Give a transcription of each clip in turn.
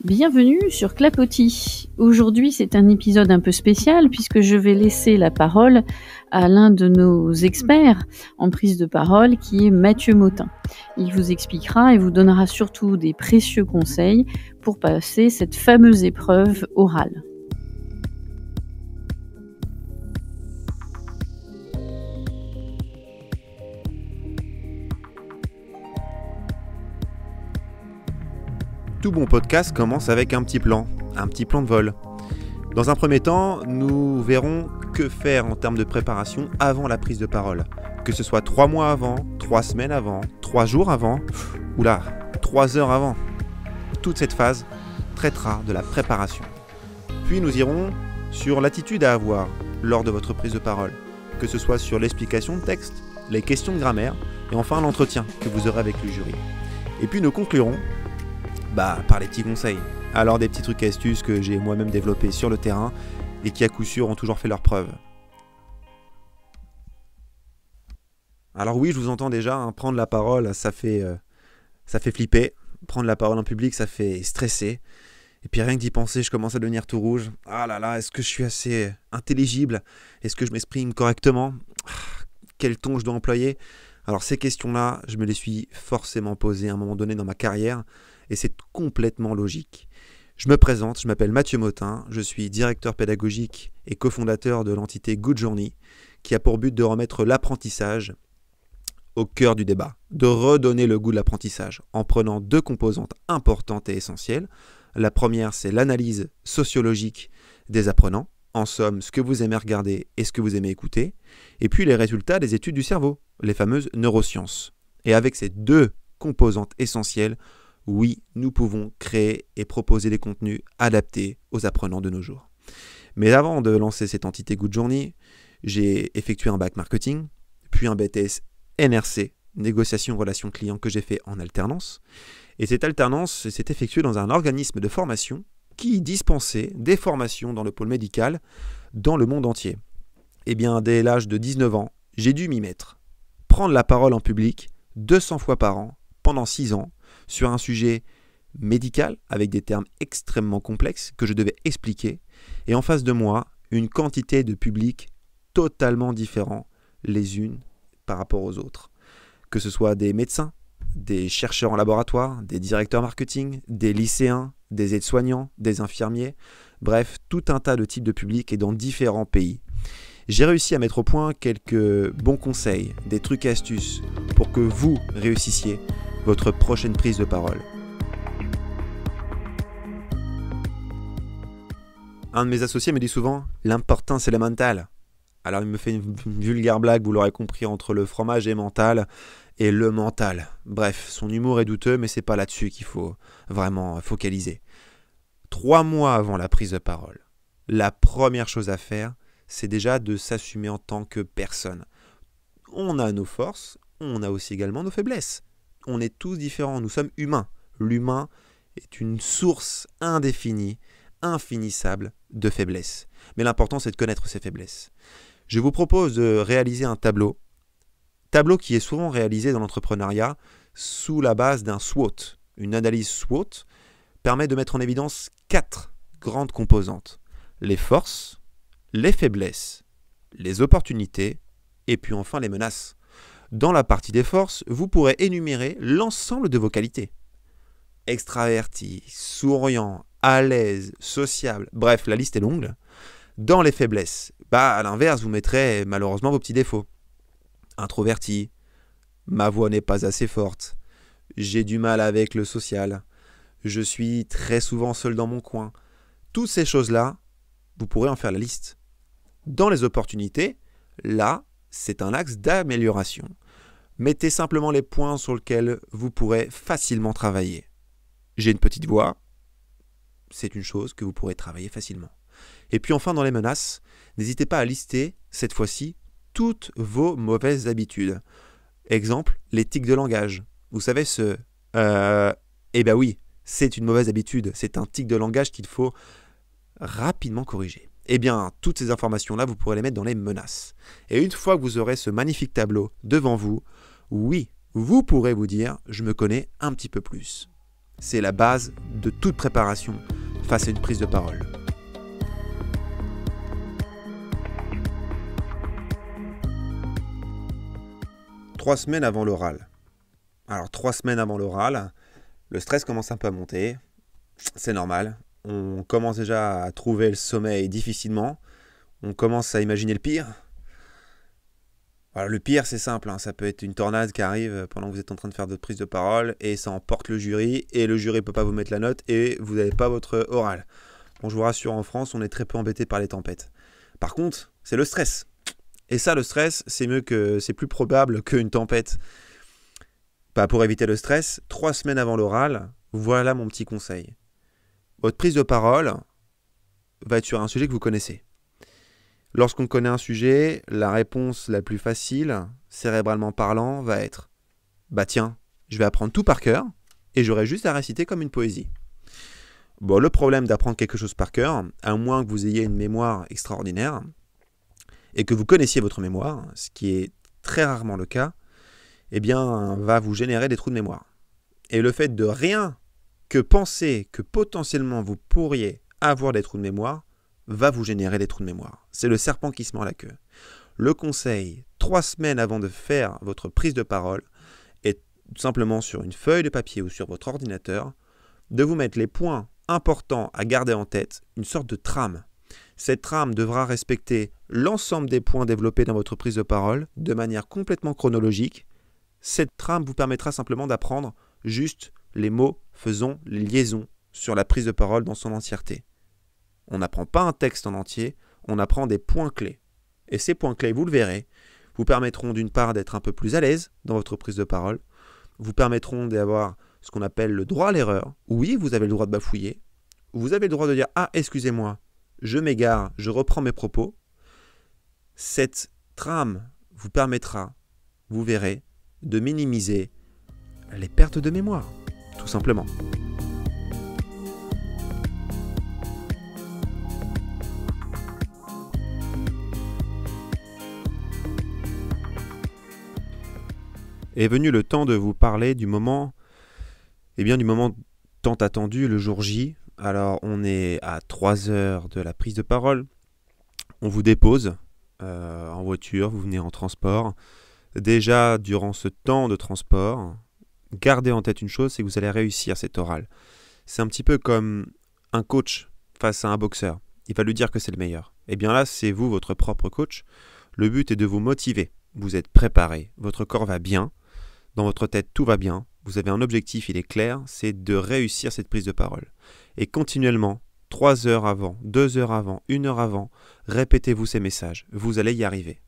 Bienvenue sur Clapotis. Aujourd'hui, c'est un épisode un peu spécial puisque je vais laisser la parole à l'un de nos experts en prise de parole qui est Mathieu Mottin. Il vous expliquera et vous donnera surtout des précieux conseils pour passer cette fameuse épreuve orale. Tout bon podcast commence avec un petit plan de vol. Dans un premier temps, nous verrons que faire en termes de préparation avant la prise de parole. Que ce soit 3 mois avant, 3 semaines avant, 3 jours avant, 3 heures avant. Toute cette phase traitera de la préparation. Puis nous irons sur l'attitude à avoir lors de votre prise de parole. Que ce soit sur l'explication de texte, les questions de grammaire et enfin l'entretien que vous aurez avec le jury. Et puis nous conclurons par les petits conseils. Alors des petits trucs et astuces que j'ai moi-même développés sur le terrain et qui à coup sûr ont toujours fait leurs preuves. Alors oui, je vous entends déjà, prendre la parole, ça fait flipper. Prendre la parole en public, ça fait stresser. Et puis rien que d'y penser, je commence à devenir tout rouge. Ah là là, est-ce que je suis assez intelligible ? Est-ce que je m'exprime correctement ? Quel ton je dois employer ? Alors ces questions-là, je me les suis forcément posées à un moment donné dans ma carrière. Et c'est complètement logique. Je me présente, je m'appelle Mathieu Mottin, je suis directeur pédagogique et cofondateur de l'entité Good Journey, qui a pour but de remettre l'apprentissage au cœur du débat, de redonner le goût de l'apprentissage en prenant 2 composantes importantes et essentielles. La première, c'est l'analyse sociologique des apprenants, en somme, ce que vous aimez regarder et ce que vous aimez écouter, et puis les résultats des études du cerveau, les fameuses neurosciences. Et avec ces 2 composantes essentielles, oui, nous pouvons créer et proposer des contenus adaptés aux apprenants de nos jours. Mais avant de lancer cette entité Good Journey, j'ai effectué un bac marketing, puis un BTS NRC, négociation relations clients, que j'ai fait en alternance. Et cette alternance s'est effectuée dans un organisme de formation qui dispensait des formations dans le pôle médical dans le monde entier. Et bien, dès l'âge de 19 ans, j'ai dû m'y mettre. Prendre la parole en public 200 fois par an pendant 6 ans, sur un sujet médical avec des termes extrêmement complexes que je devais expliquer, et en face de moi, une quantité de publics totalement différents les unes par rapport aux autres. Que ce soit des médecins, des chercheurs en laboratoire, des directeurs marketing, des lycéens, des aides-soignants, des infirmiers, bref, tout un tas de types de publics et dans différents pays. J'ai réussi à mettre au point quelques bons conseils, des trucs et astuces pour que vous réussissiez votre prochaine prise de parole. Un de mes associés me dit souvent « l'important c'est le mental ». Alors il me fait une vulgaire blague, vous l'aurez compris, entre le fromage et mental et le mental. Bref, son humour est douteux, mais c'est pas là-dessus qu'il faut vraiment focaliser. 3 mois avant la prise de parole, la première chose à faire, c'est déjà de s'assumer en tant que personne. On a nos forces, on a aussi également nos faiblesses. On est tous différents, nous sommes humains. L'humain est une source indéfinie, infinissable de faiblesses. Mais l'important, c'est de connaître ses faiblesses. Je vous propose de réaliser un tableau qui est souvent réalisé dans l'entrepreneuriat sous la base d'un SWOT. Une analyse SWOT permet de mettre en évidence 4 grandes composantes. Les forces, les faiblesses, les opportunités et puis enfin les menaces. Dans la partie des forces, vous pourrez énumérer l'ensemble de vos qualités. Extraverti, souriant, à l'aise, sociable, bref, la liste est longue. Dans les faiblesses, à l'inverse, vous mettrez malheureusement vos petits défauts. Introverti, ma voix n'est pas assez forte, j'ai du mal avec le social, je suis très souvent seul dans mon coin. Toutes ces choses-là, vous pourrez en faire la liste. Dans les opportunités, là, c'est un axe d'amélioration. Mettez simplement les points sur lesquels vous pourrez facilement travailler. J'ai une petite voix, c'est une chose que vous pourrez travailler facilement. Et puis enfin dans les menaces, n'hésitez pas à lister, cette fois-ci, toutes vos mauvaises habitudes. Exemple, les tics de langage. Vous savez oui, c'est une mauvaise habitude, c'est un tic de langage qu'il faut rapidement corriger. Eh bien, toutes ces informations-là, vous pourrez les mettre dans les menaces. Et une fois que vous aurez ce magnifique tableau devant vous, oui, vous pourrez vous dire « je me connais un petit peu plus ». C'est la base de toute préparation face à une prise de parole. Trois semaines avant l'oral. Alors 3 semaines avant l'oral, le stress commence un peu à monter. C'est normal. On commence déjà à trouver le sommeil difficilement. On commence à imaginer le pire. Alors, le pire, c'est simple. Ça peut être une tornade qui arrive pendant que vous êtes en train de faire votre prise de parole et ça emporte le jury. Et le jury ne peut pas vous mettre la note et vous n'avez pas votre oral. Bon, je vous rassure, en France, on est très peu embêté par les tempêtes. Par contre, c'est le stress. Et ça, le stress, c'est plus probable qu'une tempête. Pour éviter le stress, 3 semaines avant l'oral, voilà mon petit conseil. Votre prise de parole va être sur un sujet que vous connaissez. Lorsqu'on connaît un sujet, la réponse la plus facile, cérébralement parlant, va être « tiens, je vais apprendre tout par cœur et j'aurai juste à réciter comme une poésie ». Bon, le problème d'apprendre quelque chose par cœur, à moins que vous ayez une mémoire extraordinaire et que vous connaissiez votre mémoire, ce qui est très rarement le cas, va vous générer des trous de mémoire. Et le fait de rien que penser que potentiellement vous pourriez avoir des trous de mémoire, va vous générer des trous de mémoire. C'est le serpent qui se mord la queue. Le conseil, 3 semaines avant de faire votre prise de parole, est tout simplement sur une feuille de papier ou sur votre ordinateur, de vous mettre les points importants à garder en tête, une sorte de trame. Cette trame devra respecter l'ensemble des points développés dans votre prise de parole de manière complètement chronologique. Cette trame vous permettra simplement d'apprendre juste les mots faisant les liaisons sur la prise de parole dans son entièreté. On n'apprend pas un texte en entier, on apprend des points clés. Et ces points clés, vous le verrez, vous permettront d'une part d'être un peu plus à l'aise dans votre prise de parole, vous permettront d'avoir ce qu'on appelle le droit à l'erreur. Oui, vous avez le droit de bafouiller, vous avez le droit de dire « Ah, excusez-moi, je m'égare, je reprends mes propos ». Cette trame vous permettra, vous verrez, de minimiser les pertes de mémoire, tout simplement. Est venu le temps de vous parler du moment tant attendu, le jour J. Alors, on est à 3 heures de la prise de parole. On vous dépose en voiture, vous venez en transport. Déjà, durant ce temps de transport, gardez en tête une chose, c'est que vous allez réussir cet oral. C'est un petit peu comme un coach face à un boxeur. Il va lui dire que c'est le meilleur. Et bien là, c'est vous, votre propre coach. Le but est de vous motiver. Vous êtes préparé, votre corps va bien. Dans votre tête, tout va bien. Vous avez un objectif, il est clair, c'est de réussir cette prise de parole. Et continuellement, 3 heures avant, 2 heures avant, 1 heure avant, répétez-vous ces messages. Vous allez y arriver.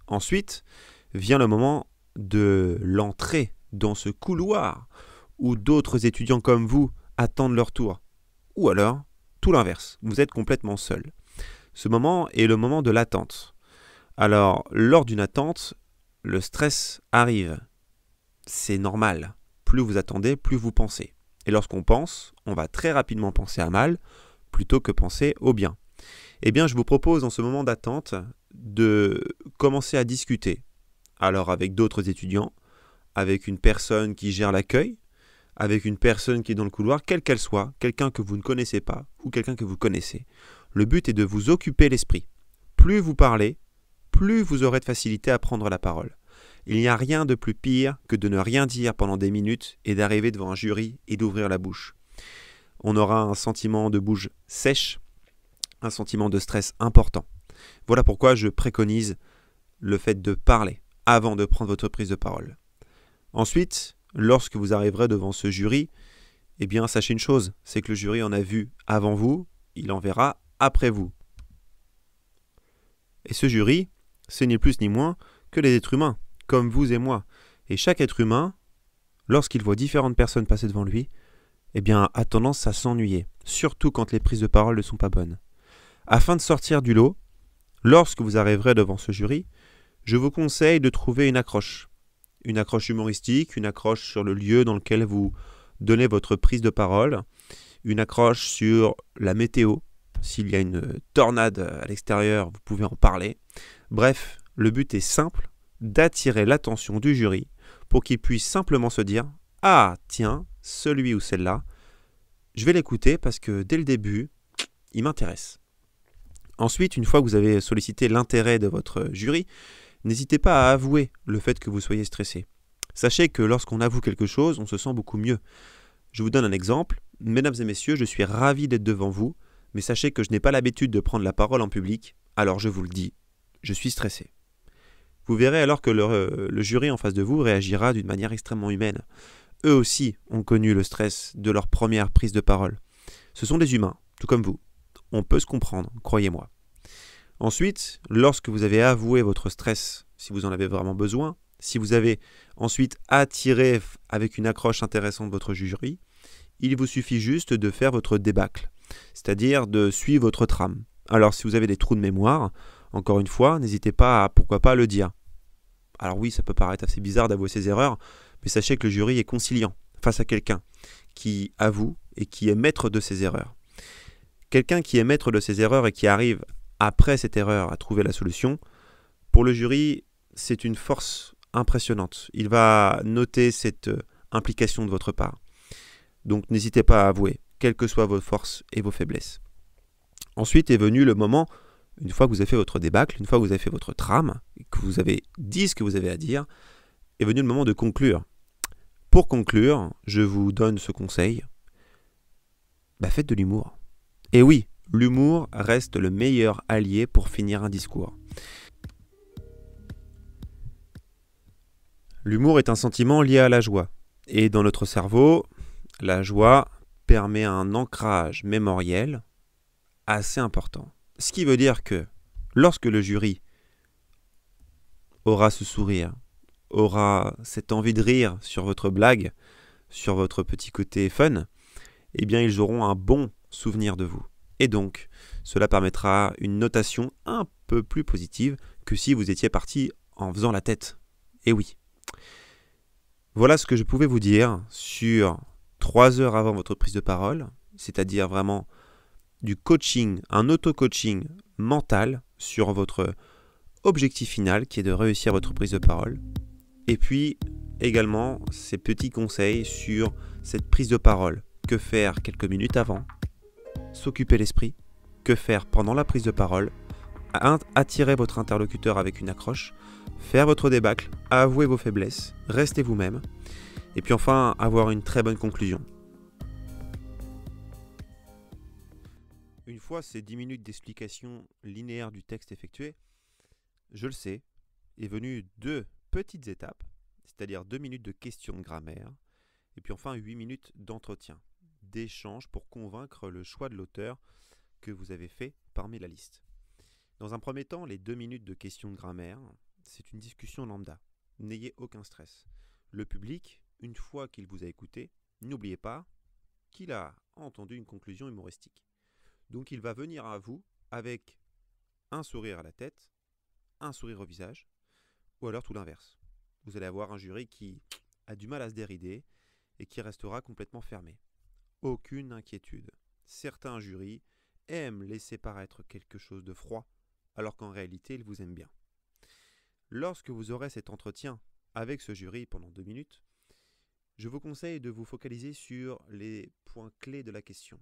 Ensuite, vient le moment de l'entrée dans ce couloir où d'autres étudiants comme vous attendent leur tour. Ou alors, tout l'inverse, vous êtes complètement seul. Ce moment est le moment de l'attente. Alors, lors d'une attente, le stress arrive. C'est normal. Plus vous attendez, plus vous pensez. Et lorsqu'on pense, on va très rapidement penser à mal plutôt que penser au bien. Eh bien, je vous propose dans ce moment d'attente de commencer à discuter. Alors avec d'autres étudiants, avec une personne qui gère l'accueil, avec une personne qui est dans le couloir, quelle qu'elle soit, quelqu'un que vous ne connaissez pas ou quelqu'un que vous connaissez. Le but est de vous occuper l'esprit. Plus vous parlez, plus vous aurez de facilité à prendre la parole. Il n'y a rien de plus pire que de ne rien dire pendant des minutes et d'arriver devant un jury et d'ouvrir la bouche. On aura un sentiment de bouche sèche, un sentiment de stress important. Voilà pourquoi je préconise le fait de parler avant de prendre votre prise de parole. Ensuite, lorsque vous arriverez devant ce jury, eh bien sachez une chose, c'est que le jury en a vu avant vous, il en verra après vous. Et ce jury, c'est ni plus ni moins que les êtres humains, comme vous et moi. Et chaque être humain, lorsqu'il voit différentes personnes passer devant lui, eh bien, a tendance à s'ennuyer, surtout quand les prises de parole ne sont pas bonnes. Afin de sortir du lot, lorsque vous arriverez devant ce jury, je vous conseille de trouver une accroche humoristique, une accroche sur le lieu dans lequel vous donnez votre prise de parole, une accroche sur la météo. S'il y a une tornade à l'extérieur, vous pouvez en parler. Bref, le but est simple, d'attirer l'attention du jury pour qu'il puisse simplement se dire « Ah, tiens, celui ou celle-là, je vais l'écouter parce que dès le début, il m'intéresse. Ensuite, une fois que vous avez sollicité l'intérêt de votre jury, n'hésitez pas à avouer le fait que vous soyez stressé. Sachez que lorsqu'on avoue quelque chose, on se sent beaucoup mieux. Je vous donne un exemple. Mesdames et messieurs, je suis ravi d'être devant vous, mais sachez que je n'ai pas l'habitude de prendre la parole en public, alors je vous le dis, je suis stressé. Vous verrez alors que le jury en face de vous réagira d'une manière extrêmement humaine. Eux aussi ont connu le stress de leur première prise de parole. Ce sont des humains, tout comme vous. On peut se comprendre, croyez-moi. Ensuite, lorsque vous avez avoué votre stress, si vous en avez vraiment besoin, si vous avez ensuite attiré avec une accroche intéressante votre jury, il vous suffit juste de faire votre débâcle, c'est-à-dire de suivre votre trame. Alors si vous avez des trous de mémoire, encore une fois, n'hésitez pas à, pourquoi pas, le dire. Alors oui, ça peut paraître assez bizarre d'avouer ses erreurs, mais sachez que le jury est conciliant face à quelqu'un qui avoue et qui est maître de ses erreurs. Quelqu'un qui est maître de ses erreurs et qui arrive après cette erreur à trouver la solution, pour le jury, c'est une force impressionnante. Il va noter cette implication de votre part. Donc n'hésitez pas à avouer, quelles que soient vos forces et vos faiblesses. Ensuite est venu le moment, une fois que vous avez fait votre débâcle, une fois que vous avez fait votre trame, que vous avez dit ce que vous avez à dire, est venu le moment de conclure. Pour conclure, je vous donne ce conseil. Faites de l'humour. Et oui, l'humour reste le meilleur allié pour finir un discours. L'humour est un sentiment lié à la joie. Et dans notre cerveau, la joie permet un ancrage mémoriel assez important. Ce qui veut dire que lorsque le jury aura ce sourire, aura cette envie de rire sur votre blague, sur votre petit côté fun, eh bien ils auront un bon souvenir de vous. Et donc, cela permettra une notation un peu plus positive que si vous étiez parti en faisant la tête. Et oui. Voilà ce que je pouvais vous dire sur 3 heures avant votre prise de parole, c'est-à-dire vraiment du coaching, un auto-coaching mental sur votre objectif final qui est de réussir votre prise de parole. Et puis également ces petits conseils sur cette prise de parole. Que faire quelques minutes avant, s'occuper l'esprit, que faire pendant la prise de parole, attirer votre interlocuteur avec une accroche, faire votre débâcle, avouer vos faiblesses, rester vous-même, et puis enfin avoir une très bonne conclusion. Une fois ces 10 minutes d'explication linéaire du texte effectuées, je le sais, est venu 2 petites étapes, c'est-à-dire 2 minutes de questions de grammaire, et puis enfin 8 minutes d'entretien, d'échange pour convaincre le choix de l'auteur que vous avez fait parmi la liste. Dans un premier temps, les 2 minutes de questions de grammaire, c'est une discussion lambda. N'ayez aucun stress. Le public, une fois qu'il vous a écouté, n'oubliez pas qu'il a entendu une conclusion humoristique. Donc il va venir à vous avec un sourire à la tête, un sourire au visage, ou alors tout l'inverse. Vous allez avoir un jury qui a du mal à se dérider et qui restera complètement fermé. Aucune inquiétude. Certains jurys aiment laisser paraître quelque chose de froid, alors qu'en réalité, ils vous aiment bien. Lorsque vous aurez cet entretien avec ce jury pendant 2 minutes, je vous conseille de vous focaliser sur les points clés de la question.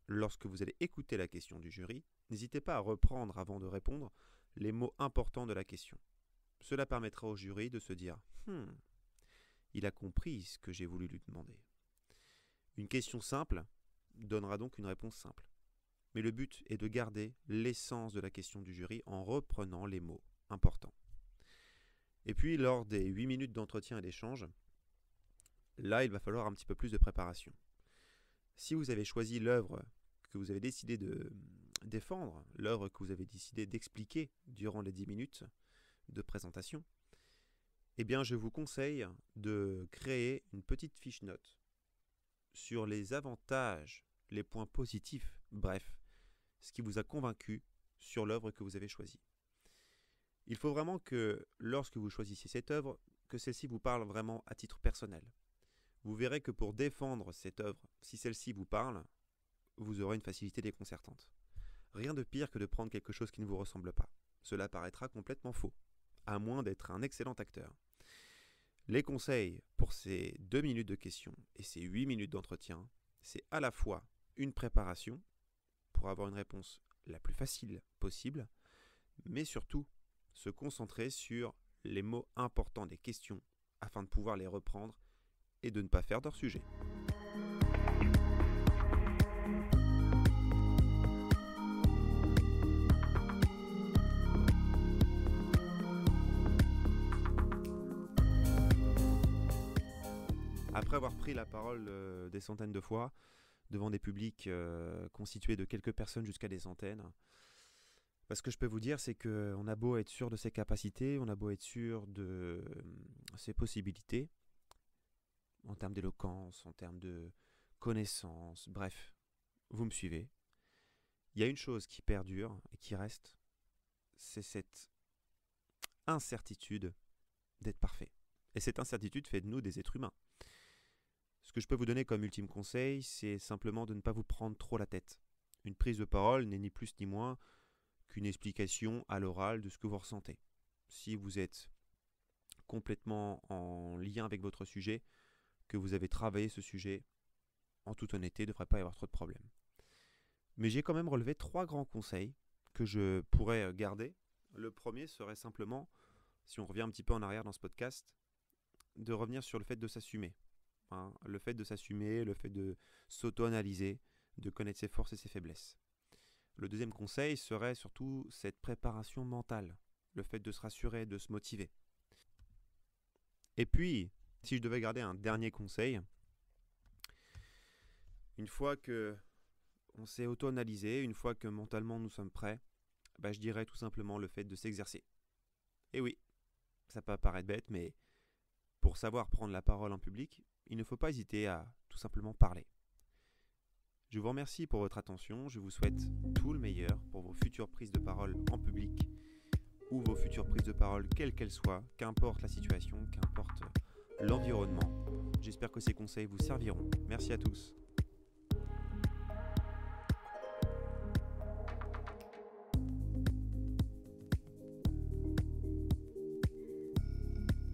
Lorsque vous allez écouter la question du jury, n'hésitez pas à reprendre avant de répondre les mots importants de la question. Cela permettra au jury de se dire « il a compris ce que j'ai voulu lui demander ». Une question simple donnera donc une réponse simple. Mais le but est de garder l'essence de la question du jury en reprenant les mots importants. Et puis, lors des 8 minutes d'entretien et d'échange, là, il va falloir un petit peu plus de préparation. Si vous avez choisi l'œuvre que vous avez décidé de défendre, l'œuvre que vous avez décidé d'expliquer durant les 10 minutes de présentation, eh bien, je vous conseille de créer une petite fiche note sur les avantages, les points positifs, bref, ce qui vous a convaincu sur l'œuvre que vous avez choisie. Il faut vraiment que, lorsque vous choisissiez cette œuvre, que celle-ci vous parle vraiment à titre personnel. Vous verrez que pour défendre cette œuvre, si celle-ci vous parle, vous aurez une facilité déconcertante. Rien de pire que de prendre quelque chose qui ne vous ressemble pas. Cela paraîtra complètement faux, à moins d'être un excellent acteur. Les conseils pour ces 2 minutes de questions et ces 8 minutes d'entretien, c'est à la fois une préparation pour avoir une réponse la plus facile possible, mais surtout se concentrer sur les mots importants des questions afin de pouvoir les reprendre et de ne pas faire d'hors-sujet. Après avoir pris la parole des centaines de fois, devant des publics constitués de quelques personnes jusqu'à des centaines, ce que je peux vous dire, c'est qu'on a beau être sûr de ses capacités, on a beau être sûr de ses possibilités, en termes d'éloquence, en termes de connaissances, bref, vous me suivez. Il y a une chose qui perdure et qui reste, c'est cette incertitude d'être parfait. Et cette incertitude fait de nous des êtres humains. Ce que je peux vous donner comme ultime conseil, c'est simplement de ne pas vous prendre trop la tête. Une prise de parole n'est ni plus ni moins qu'une explication à l'oral de ce que vous ressentez. Si vous êtes complètement en lien avec votre sujet, que vous avez travaillé ce sujet, en toute honnêteté, il ne devrait pas y avoir trop de problèmes. Mais j'ai quand même relevé 3 grands conseils que je pourrais garder. Le premier serait simplement, si on revient un petit peu en arrière dans ce podcast, de revenir sur le fait de s'assumer. Le fait de s'assumer, le fait de s'auto-analyser, de connaître ses forces et ses faiblesses. Le deuxième conseil serait surtout cette préparation mentale, le fait de se rassurer, de se motiver. Et puis, si je devais garder un dernier conseil, une fois que on s'est auto-analysé, une fois que mentalement nous sommes prêts, je dirais tout simplement le fait de s'exercer. Et oui, ça peut paraître bête, mais pour savoir prendre la parole en public, il ne faut pas hésiter à tout simplement parler. Je vous remercie pour votre attention, je vous souhaite tout le meilleur pour vos futures prises de parole en public ou vos futures prises de parole quelles qu'elles soient, qu'importe la situation, qu'importe l'environnement. J'espère que ces conseils vous serviront. Merci à tous.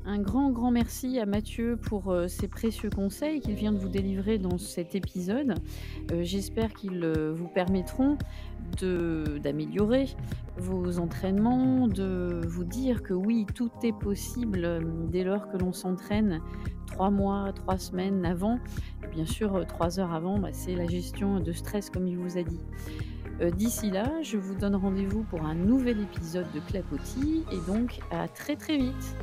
Un grand merci à Mathieu pour ses précieux conseils qu'il vient de vous délivrer dans cet épisode. J'espère qu'ils vous permettront d'améliorer vos entraînements, de vous dire que oui, tout est possible dès lors que l'on s'entraîne 3 mois, 3 semaines avant. Et bien sûr, 3 heures avant, c'est la gestion de stress comme il vous a dit. D'ici là, je vous donne rendez-vous pour un nouvel épisode de Clapotis et donc à très vite.